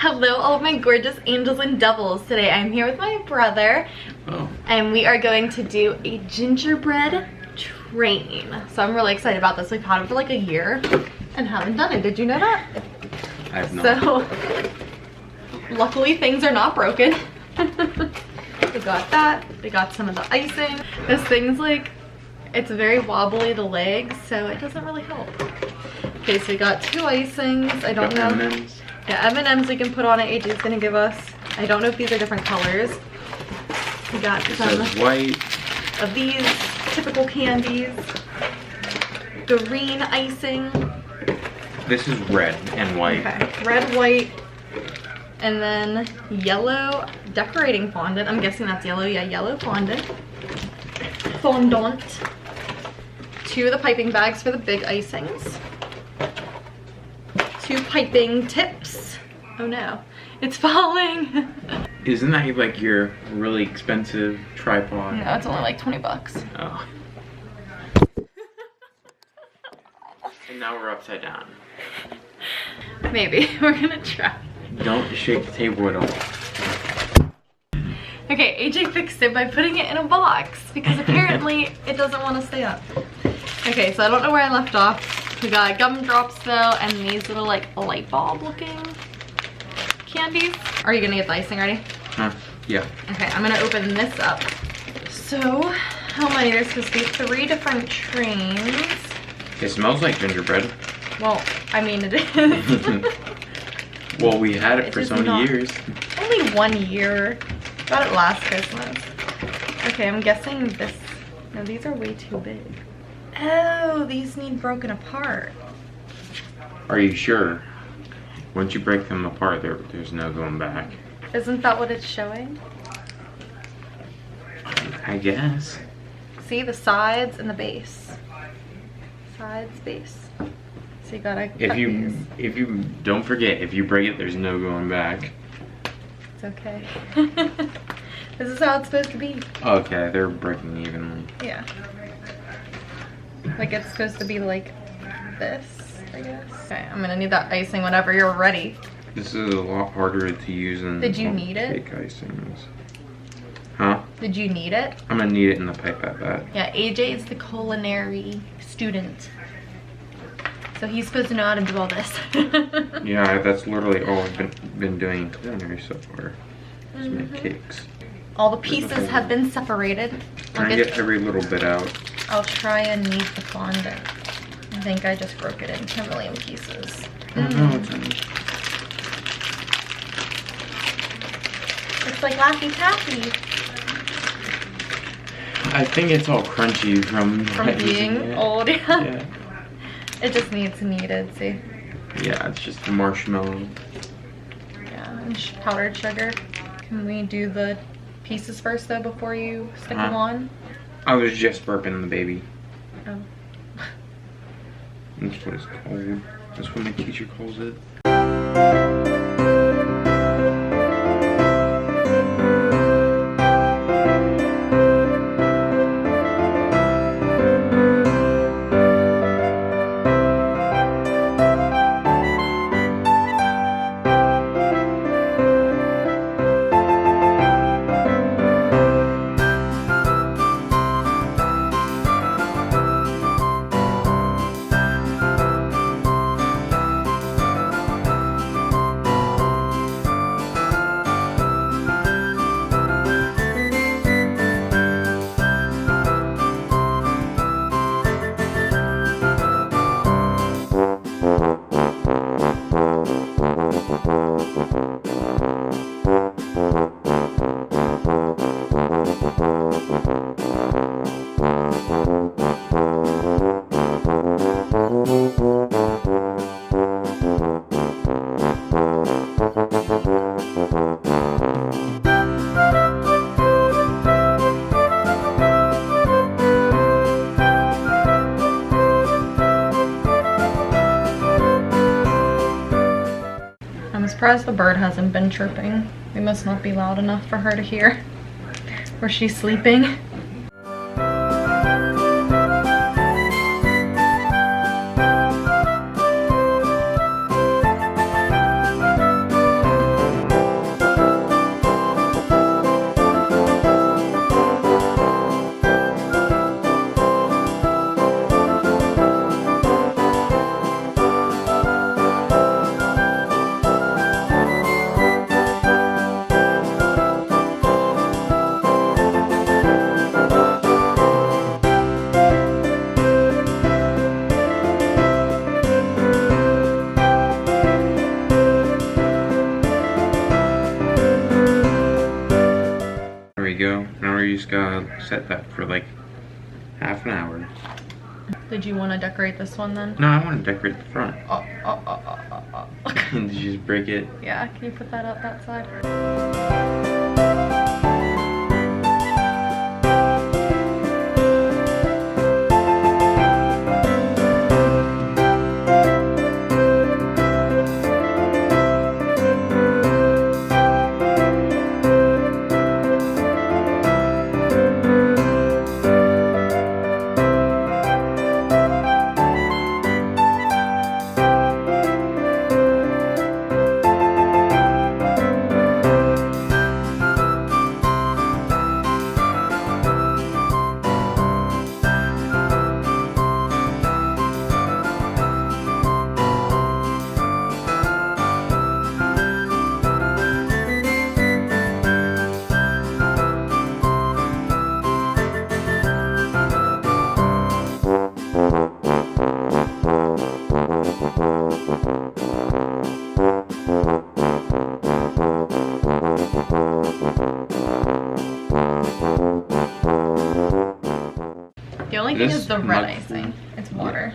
Hello all of my gorgeous angels and devils. Today I'm here with my brother. Oh. And we are going to do a gingerbread train. So I'm really excited about this. We've had it for like a year and haven't done it. Did you know that? I have not. So luckily things are not broken. We got that. We got some of the icing. This thing's like, it's very wobbly, the legs, so it doesn't really help. Okay, so we got 2 icings. I don't know. M&Ms. Yeah, M&Ms we can put on it. AJ's gonna give us. I don't know if these are different colors. We got It some says white. of these typical candies. Green icing. This is red and white. Okay, red, white, and then yellow decorating fondant. I'm guessing that's yellow. Yeah, yellow fondant. Fondant. 2 of the piping bags for the big icings. 2 piping tips. Oh no, it's falling. Isn't that like your really expensive tripod? No, it's only like 20 bucks. Oh. And now we're upside down. Maybe, we're gonna try. Don't shake the table at all. Okay, AJ fixed it by putting it in a box because apparently it doesn't want to stay up. Okay, so I don't know where I left off. We got gumdrops though, and these little like light bulb looking candies. Are you gonna get the icing ready? Huh? Yeah. Okay, I'm gonna open this up. So, how many? There's supposed to be 3 different trains. It smells like gingerbread. Well, I mean it is. Well, we had it for is so many not. years. Only 1 year. Got it last Christmas. Okay, I'm guessing this. No, these are way too big. Oh, these need broken apart. Are you sure? Once you break them apart, there's no going back. Isn't that what it's showing? I guess. See the sides and the base. Sides, base. So you gotta cut these. If you don't forget, if you break it, there's no going back. It's okay. This is how it's supposed to be. Okay, they're breaking evenly. Yeah. Like it's supposed to be like this, I guess. Okay, I'm gonna need that icing whenever you're ready. This is a lot harder to use than Did you need it? fake icings. Huh? Did you need it? I'm gonna need it in the pipe at that. Yeah, AJ is the culinary student. So he's supposed to know how to do all this. Yeah, that's literally all I've been doing in culinary so far. Just make cakes. All the pieces have been separated. Try and get every little bit out. I'll try and knead the fondant. I think I just broke it into a million pieces. Oh no, it's in. It's like Laffy Taffy. I think it's all crunchy from Being it. old, yeah. Yeah. It just needs kneaded, see? Yeah, it's just marshmallow. Yeah, and powdered sugar. Can we do the pieces first though before you stick them on? I was just burping the baby. Oh. That's what it's called. That's what my teacher calls it. I'm surprised the bird hasn't been chirping. We must not be loud enough for her to hear. Or she's sleeping. set that for like half an hour. Did you want to decorate this one then? No, I want to decorate the front. Oh. Did you just break it? Yeah, can you put that up that side? The only thing is the red icing. It's water.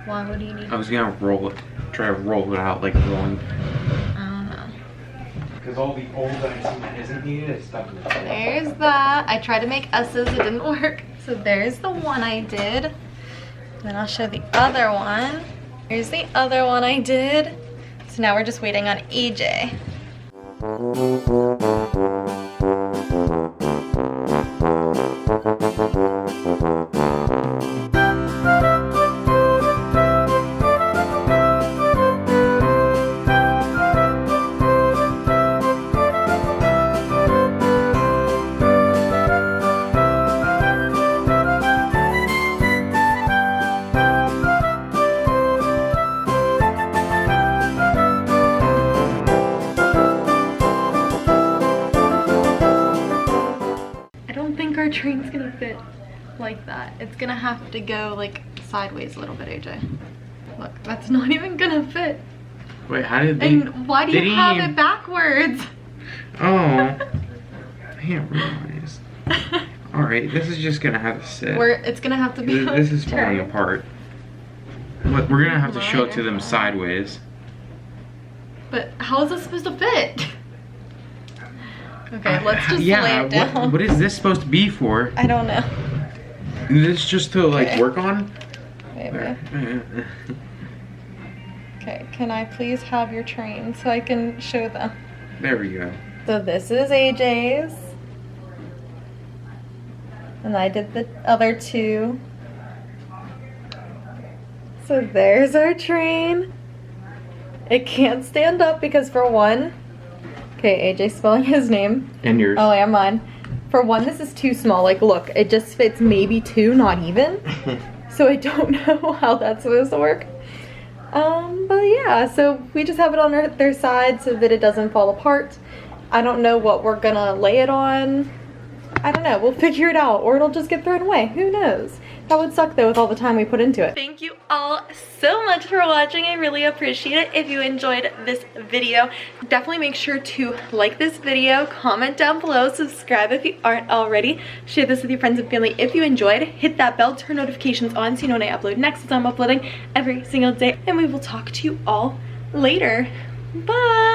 Why would you need? I was gonna try to roll it out like rolling. I don't know. Because all the old icing that isn't needed is stuck in the shell. There's that. I tried to make S's, it didn't work. So there's the one I did. Then I'll show the other one. Here's the other one I did. So now we're just waiting on AJ. Our train's gonna fit like that. It's gonna have to go like sideways a little bit, AJ. Look, that's not even gonna fit. Wait, how did they? And why do you have it backwards? Oh, I didn't realize. All right, this is just gonna have to sit. It's gonna have to be. This is falling apart. But we're gonna have to show it to them sideways. But how is this supposed to fit? Okay, let's just lay it down. What is this supposed to be for? I don't know. Is this just to like work on? Maybe. Okay, can I please have your train so I can show them? There we go. So this is AJ's. And I did the other two. So there's our train. It can't stand up because for one, okay, AJ spelling his name. And yours. Oh, and mine. For one, this is too small. Like, look, it just fits maybe two, not even. So I don't know how that's supposed to work. But yeah, so we just have it on their side so that it doesn't fall apart. I don't know what we're gonna lay it on. I don't know, we'll figure it out, or it'll just get thrown away, who knows. That would suck though with all the time we put into it. Thank you all so much for watching. I really appreciate it. If you enjoyed this video, definitely make sure to like this video, comment down below, subscribe if you aren't already, share this with your friends and family if you enjoyed, hit that bell, turn notifications on so you know when I upload next, as I'm uploading every single day, and we will talk to you all later. Bye!